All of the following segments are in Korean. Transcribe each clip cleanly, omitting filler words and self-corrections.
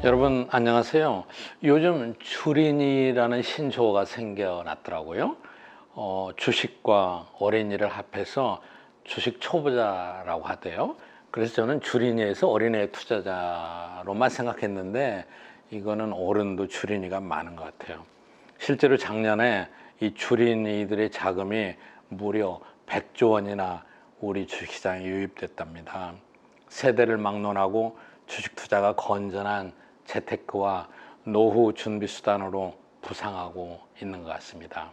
여러분 안녕하세요. 요즘 주린이라는 신조어가 생겨났더라고요. 주식과 어린이를 합해서 주식 초보자라고 하대요. 그래서 저는 주린이에서 어린애 투자자로만 생각했는데 이거는 어른도 주린이가 많은 것 같아요. 실제로 작년에 이 주린이들의 자금이 무려 100조 원이나 우리 주식시장에 유입됐답니다. 세대를 막론하고 주식 투자가 건전한 재테크와 노후 준비 수단으로 부상하고 있는 것 같습니다.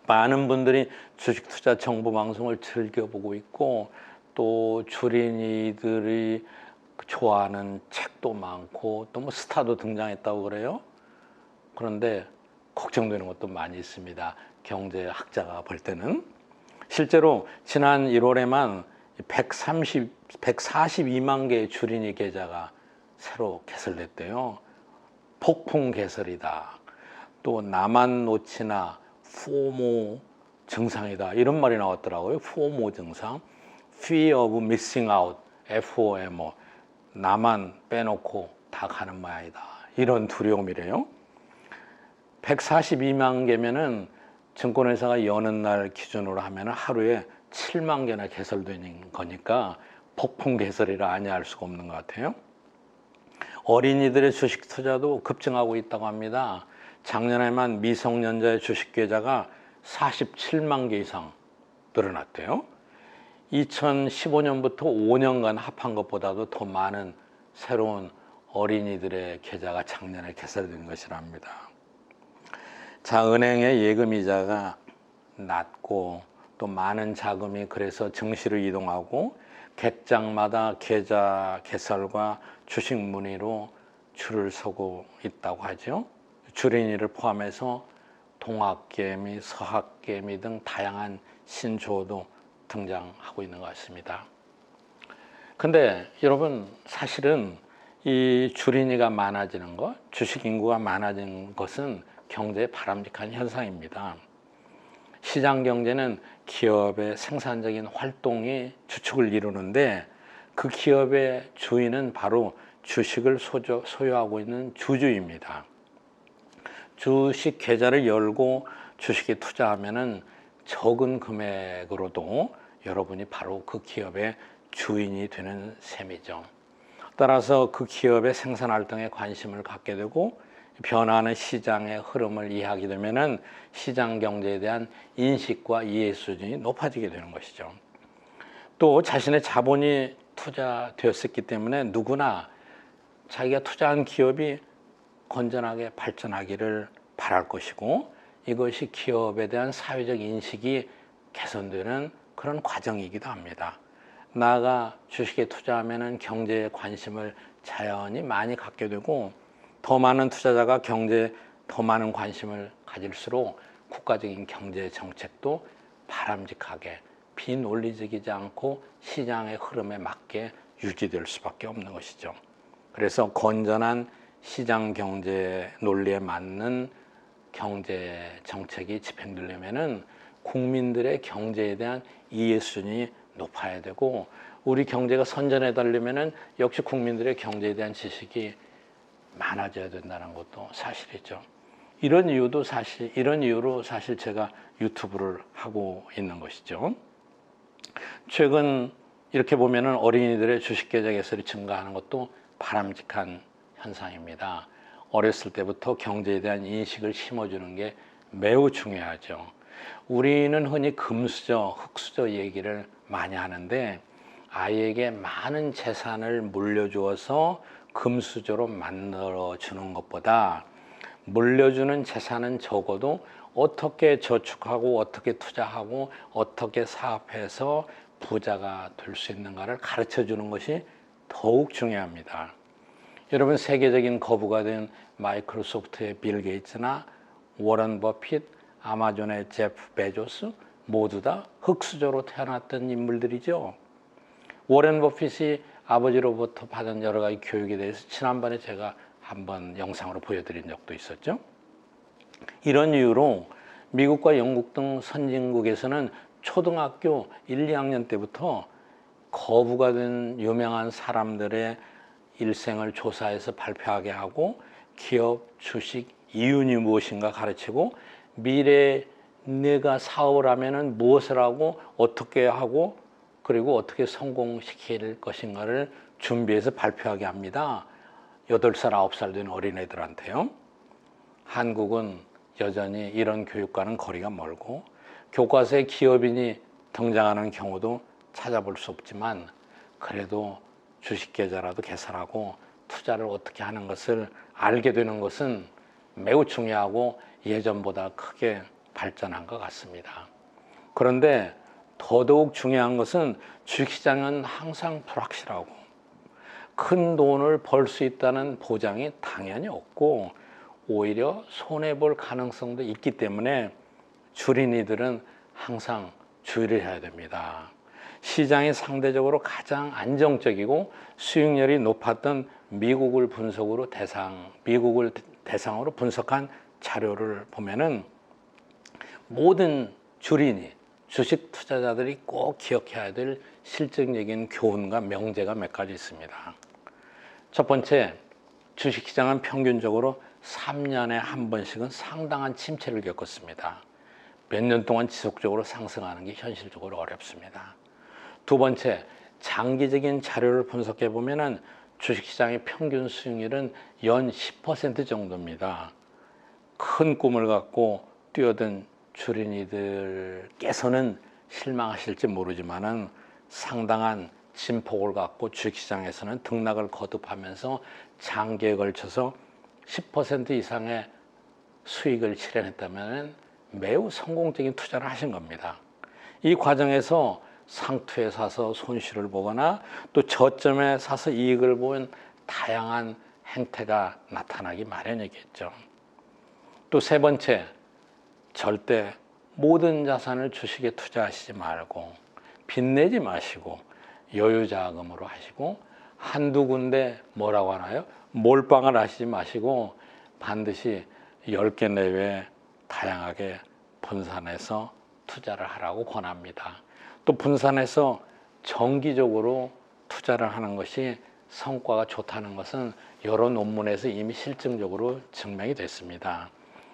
많은 분들이 주식 투자 정보 방송을 즐겨보고 있고 또 주린이들이 좋아하는 책도 많고 또 뭐 스타도 등장했다고 그래요. 그런데 걱정되는 것도 많이 있습니다. 경제학자가 볼 때는 실제로 지난 1월에만 142만 개의 주린이 계좌가 새로 개설됐대요. 폭풍 개설이다. 또 나만 놓치나 포모 증상이다. 이런 말이 나왔더라고요. 포모 증상. Fear of missing out. FOMO. 나만 빼놓고 다 가는 모양이다. 이런 두려움이래요. 142만 개면은 증권회사가 여는 날 기준으로 하면 하루에 7만 개나 개설되는 거니까 폭풍 개설이라 아니할 수가 없는 것 같아요. 어린이들의 주식 투자도 급증하고 있다고 합니다. 작년에만 미성년자의 주식 계좌가 47만 개 이상 늘어났대요. 2015년부터 5년간 합한 것보다도 더 많은 새로운 어린이들의 계좌가 작년에 개설된 것이랍니다. 자, 은행의 예금이자가 낮고 또 많은 자금이 그래서 증시로 이동하고 객장마다 계좌 개설과 주식 문의로 줄을 서고 있다고 하죠. 주린이를 포함해서 동학개미, 서학개미 등 다양한 신조어도 등장하고 있는 것 같습니다. 근데 여러분 사실은 이 주린이가 많아지는 것, 주식 인구가 많아지는 것은 경제의 바람직한 현상입니다. 시장 경제는 기업의 생산적인 활동이 주축을 이루는데 그 기업의 주인은 바로 주식을 소유하고 있는 주주입니다. 주식 계좌를 열고 주식에 투자하면은 적은 금액으로도 여러분이 바로 그 기업의 주인이 되는 셈이죠. 따라서 그 기업의 생산 활동에 관심을 갖게 되고 변화하는 시장의 흐름을 이해하게 되면은 시장 경제에 대한 인식과 이해 수준이 높아지게 되는 것이죠. 또 자신의 자본이 투자되었었기 때문에 누구나 자기가 투자한 기업이 건전하게 발전하기를 바랄 것이고 이것이 기업에 대한 사회적 인식이 개선되는 그런 과정이기도 합니다. 나아가 주식에 투자하면은 경제에 관심을 자연히 많이 갖게 되고 더 많은 투자자가 경제에 더 많은 관심을 가질수록 국가적인 경제 정책도 바람직하게 비논리적이지 않고 시장의 흐름에 맞게 유지될 수밖에 없는 것이죠. 그래서 건전한 시장 경제 논리에 맞는 경제 정책이 집행되려면은 국민들의 경제에 대한 이해 수준이 높아야 되고 우리 경제가 선전해 달려면은 역시 국민들의 경제에 대한 지식이 많아져야 된다는 것도 사실이죠. 이런 이유로 사실 제가 유튜브를 하고 있는 것이죠. 최근 이렇게 보면은 어린이들의 주식 계좌 개설이 증가하는 것도 바람직한 현상입니다. 어렸을 때부터 경제에 대한 인식을 심어주는 게 매우 중요하죠. 우리는 흔히 금수저, 흙수저 얘기를 많이 하는데 아이에게 많은 재산을 물려주어서 금수저로 만들어주는 것보다 물려주는 재산은 적어도 어떻게 저축하고 어떻게 투자하고 어떻게 사업해서 부자가 될 수 있는가를 가르쳐주는 것이 더욱 중요합니다. 여러분 세계적인 거부가 된 마이크로소프트의 빌 게이츠나 워런 버핏, 아마존의 제프 베조스 모두 다 흙수저로 태어났던 인물들이죠. 워런 버핏이 아버지로부터 받은 여러 가지 교육에 대해서 지난번에 제가 한번 영상으로 보여드린 적도 있었죠. 이런 이유로 미국과 영국 등 선진국에서는 초등학교 1, 2학년 때부터 거부가 된 유명한 사람들의 일생을 조사해서 발표하게 하고 기업, 주식, 이윤이 무엇인가 가르치고 미래에 내가 사업을 하면은 무엇을 하고 어떻게 하고 그리고 어떻게 성공시킬 것인가를 준비해서 발표하게 합니다. 8살, 9살 된 어린애들한테요. 한국은 여전히 이런 교육과는 거리가 멀고 교과서에 기업인이 등장하는 경우도 찾아볼 수 없지만 그래도 주식 계좌라도 개설하고 투자를 어떻게 하는 것을 알게 되는 것은 매우 중요하고 예전보다 크게 발전한 것 같습니다. 그런데 더더욱 중요한 것은 주식시장은 항상 불확실하고 큰 돈을 벌 수 있다는 보장이 당연히 없고 오히려 손해볼 가능성도 있기 때문에 주린이들은 항상 주의를 해야 됩니다. 시장이 상대적으로 가장 안정적이고 수익률이 높았던 미국을 대상으로 분석한 자료를 보면은 모든 주린이 주식 투자자들이 꼭 기억해야 될 실증적인 교훈과 명제가 몇 가지 있습니다. 첫 번째, 주식시장은 평균적으로 3년에 한 번씩은 상당한 침체를 겪었습니다. 몇 년 동안 지속적으로 상승하는 게 현실적으로 어렵습니다. 두 번째, 장기적인 자료를 분석해 보면은 주식시장의 평균 수익률은 연 10% 정도입니다. 큰 꿈을 갖고 뛰어든 주린이들께서는 실망하실지 모르지만은 상당한 진폭을 갖고 주식시장에서는 등락을 거듭하면서 장기에 걸쳐서 10% 이상의 수익을 실현했다면 매우 성공적인 투자를 하신 겁니다. 이 과정에서 상투에 사서 손실을 보거나 또 저점에 사서 이익을 본 다양한 행태가 나타나기 마련이겠죠. 또 세 번째, 절대 모든 자산을 주식에 투자하시지 말고 빚내지 마시고 여유자금으로 하시고 한두 군데 뭐라고 하나요? 몰빵을 하시지 마시고 반드시 10개 내외 다양하게 분산해서 투자를 하라고 권합니다. 또 분산해서 정기적으로 투자를 하는 것이 성과가 좋다는 것은 여러 논문에서 이미 실증적으로 증명이 됐습니다.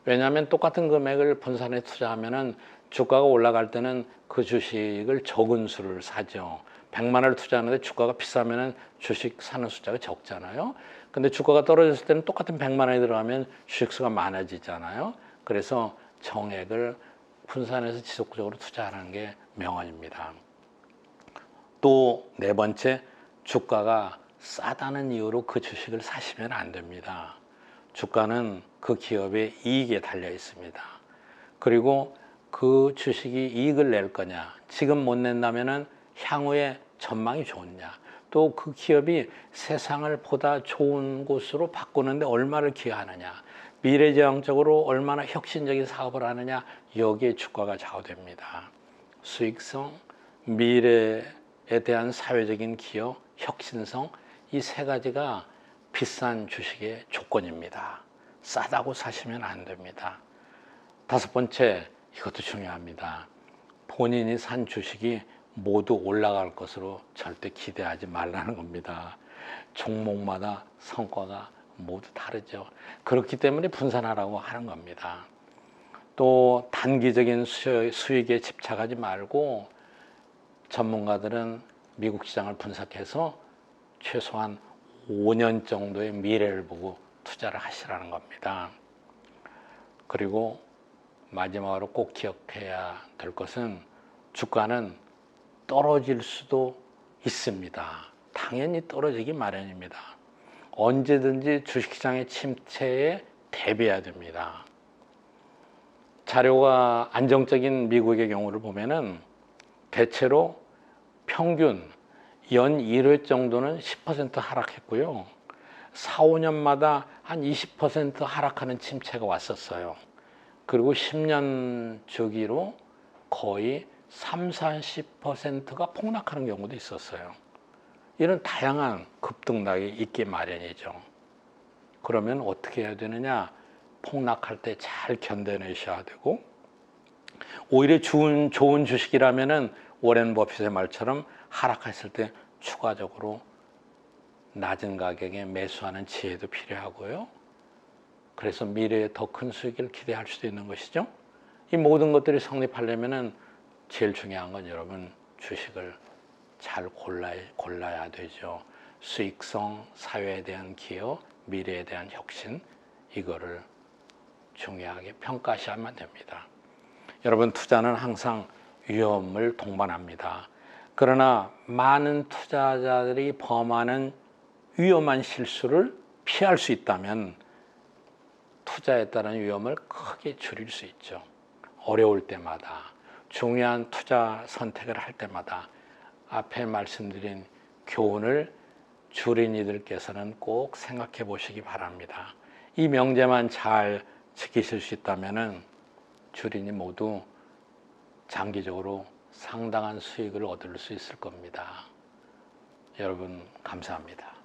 왜냐하면 똑같은 금액을 분산해 투자하면은 주가가 올라갈 때는 그 주식을 적은 수를 사죠. 100만 원을 투자하는데 주가가 비싸면은 주식 사는 숫자가 적잖아요. 근데 주가가 떨어졌을 때는 똑같은 100만 원이 들어가면 주식 수가 많아지잖아요. 그래서 정액을 분산해서 지속적으로 투자하는 게 명언입니다. 또 네 번째, 주가가 싸다는 이유로 그 주식을 사시면 안 됩니다. 주가는 그 기업의 이익에 달려 있습니다. 그리고 그 주식이 이익을 낼 거냐, 지금 못 낸다면은 향후에 전망이 좋냐, 또 그 기업이 세상을 보다 좋은 곳으로 바꾸는데 얼마를 기여하느냐, 미래지향적으로 얼마나 혁신적인 사업을 하느냐, 여기에 주가가 좌우됩니다. 수익성, 미래에 대한 사회적인 기여, 혁신성, 이 세 가지가 비싼 주식의 조건입니다. 싸다고 사시면 안 됩니다. 다섯 번째, 이것도 중요합니다. 본인이 산 주식이 모두 올라갈 것으로 절대 기대하지 말라는 겁니다. 종목마다 성과가 모두 다르죠. 그렇기 때문에 분산하라고 하는 겁니다. 또 단기적인 수익에 집착하지 말고 전문가들은 미국 시장을 분석해서 최소한 5년 정도의 미래를 보고 투자를 하시라는 겁니다. 그리고 마지막으로 꼭 기억해야 될 것은 주가는 떨어질 수도 있습니다. 당연히 떨어지기 마련입니다. 언제든지 주식시장의 침체에 대비해야 됩니다. 자료가 안정적인 미국의 경우를 보면은 대체로 평균 연 1회 정도는 10% 하락했고요. 4, 5년마다 한 20% 하락하는 침체가 왔었어요. 그리고 10년 주기로 거의 3, 40%가 폭락하는 경우도 있었어요. 이런 다양한 급등락이 있기 마련이죠. 그러면 어떻게 해야 되느냐? 폭락할 때 잘 견뎌내셔야 되고, 오히려 좋은 주식이라면은 워렌 버핏의 말처럼 하락했을 때 추가적으로 낮은 가격에 매수하는 지혜도 필요하고요. 그래서 미래에 더 큰 수익을 기대할 수도 있는 것이죠. 이 모든 것들이 성립하려면은 제일 중요한 건 여러분 주식을 잘 골라야 되죠. 수익성, 사회에 대한 기여, 미래에 대한 혁신, 이거를 중요하게 평가하셔야만 됩니다. 여러분, 투자는 항상 위험을 동반합니다. 그러나 많은 투자자들이 범하는 위험한 실수를 피할 수 있다면 투자에 따른 위험을 크게 줄일 수 있죠. 어려울 때마다, 중요한 투자 선택을 할 때마다 앞에 말씀드린 교훈을 주린이들께서는 꼭 생각해 보시기 바랍니다. 이 명제만 잘 지키실 수 있다면 주린이 모두 장기적으로 상당한 수익을 얻을 수 있을 겁니다. 여러분, 감사합니다.